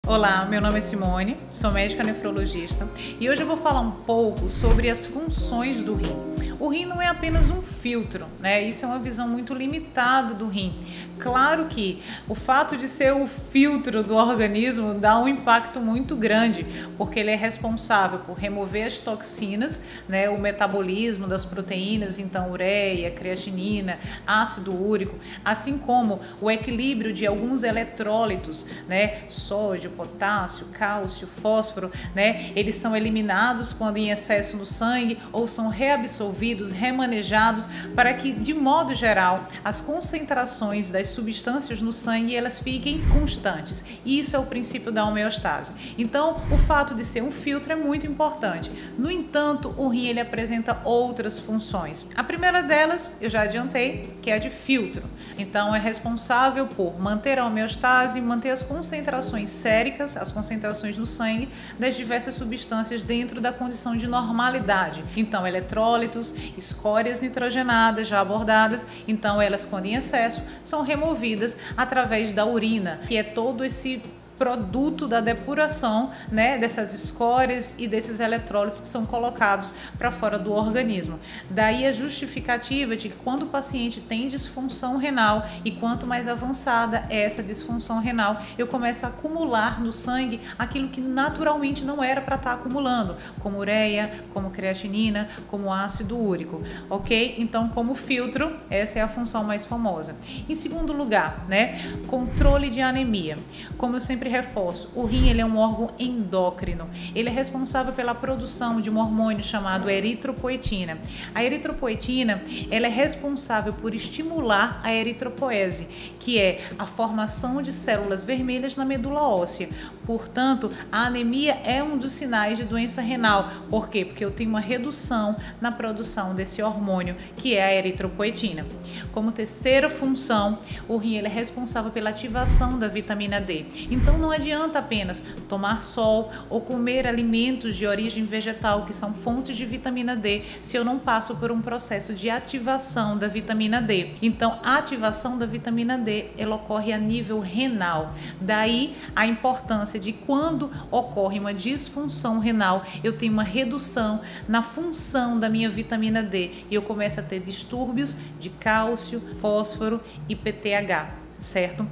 Olá, meu nome é Simone, sou médica nefrologista e hoje eu vou falar um pouco sobre as funções do rim. O rim não é apenas um filtro, né? Isso é uma visão muito limitada do rim. Claro que o fato de ser o filtro do organismo dá um impacto muito grande, porque ele é responsável por remover as toxinas, né? O metabolismo das proteínas, então ureia, creatinina, ácido úrico, assim como o equilíbrio de alguns eletrólitos, né? Sódio, potássio, cálcio, fósforo, né? Eles são eliminados quando em excesso no sangue ou são reabsorvidos, remanejados, para que, de modo geral, as concentrações das substâncias no sangue elas fiquem constantes. E isso é o princípio da homeostase. Então, o fato de ser um filtro é muito importante. No entanto, o rim ele apresenta outras funções. A primeira delas, eu já adiantei, que é a de filtro. Então, é responsável por manter a homeostase, manter as concentrações séricas, as concentrações no sangue, das diversas substâncias dentro da condição de normalidade. Então, eletrólitos, escórias nitrogenadas já abordadas, então elas, quando em excesso, são removidas através da urina, que é todo esse produto da depuração, né, dessas escórias e desses eletrólitos que são colocados para fora do organismo. Daí a justificativa de que quando o paciente tem disfunção renal e quanto mais avançada é essa disfunção renal, eu começo a acumular no sangue aquilo que naturalmente não era para estar acumulando, como ureia, como creatinina, como ácido úrico, ok? Então, como filtro, essa é a função mais famosa. Em segundo lugar, né, controle de anemia. Como eu sempre reforço, o rim ele é um órgão endócrino. Ele é responsável pela produção de um hormônio chamado eritropoetina. A eritropoetina ela é responsável por estimular a eritropoese, que é a formação de células vermelhas na medula óssea. Portanto, a anemia é um dos sinais de doença renal. Por quê? Porque eu tenho uma redução na produção desse hormônio, que é a eritropoetina. Como terceira função, o rim ele é responsável pela ativação da vitamina D. Então, não adianta apenas tomar sol ou comer alimentos de origem vegetal que são fontes de vitamina D se eu não passo por um processo de ativação da vitamina D. Então, a ativação da vitamina D ela ocorre a nível renal. Daí a importância de quando ocorre uma disfunção renal, eu tenho uma redução na função da minha vitamina D e eu começo a ter distúrbios de cálcio, fósforo e PTH, certo?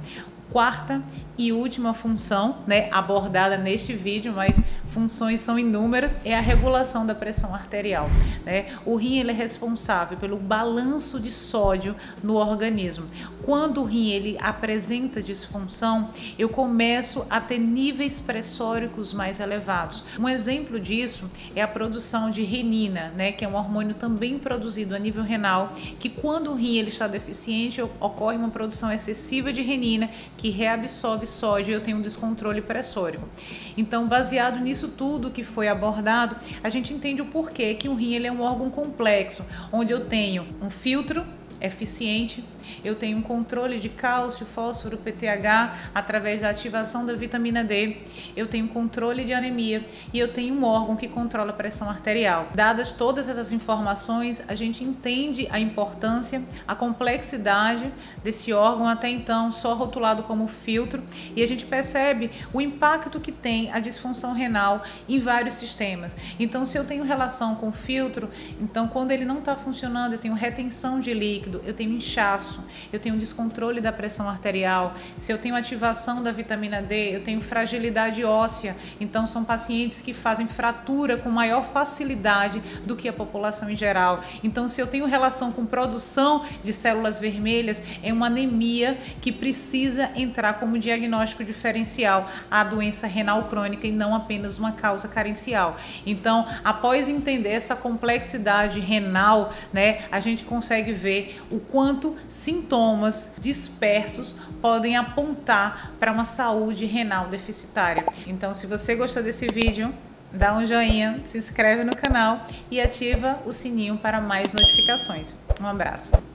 Quarta e última função, né, abordada neste vídeo, mas funções são inúmeras, é a regulação da pressão arterial, né? O rim ele é responsável pelo balanço de sódio no organismo. Quando o rim ele apresenta disfunção, eu começo a ter níveis pressóricos mais elevados. Um exemplo disso é a produção de renina, né, que é um hormônio também produzido a nível renal, que quando o rim ele está deficiente, ocorre uma produção excessiva de renina que reabsorve sódio e eu tenho um descontrole pressórico. Então, baseado nisso tudo que foi abordado, a gente entende o porquê que o rim ele é um órgão complexo, onde eu tenho um filtro eficiente, eu tenho um controle de cálcio, fósforo, PTH através da ativação da vitamina D, eu tenho controle de anemia e eu tenho um órgão que controla a pressão arterial. Dadas todas essas informações, a gente entende a importância, a complexidade desse órgão até então só rotulado como filtro e a gente percebe o impacto que tem a disfunção renal em vários sistemas. Então, se eu tenho relação com o filtro, então quando ele não está funcionando, eu tenho retenção de líquido, eu tenho inchaço, eu tenho descontrole da pressão arterial. Se eu tenho ativação da vitamina D, eu tenho fragilidade óssea. Então, são pacientes que fazem fratura com maior facilidade do que a população em geral. Então, se eu tenho relação com produção de células vermelhas, é uma anemia que precisa entrar como diagnóstico diferencial à doença renal crônica e não apenas uma causa carencial. Então, após entender essa complexidade renal, né, a gente consegue ver o quanto sintomas dispersos podem apontar para uma saúde renal deficitária. Então, se você gostou desse vídeo, dá um joinha, se inscreve no canal e ativa o sininho para mais notificações. Um abraço!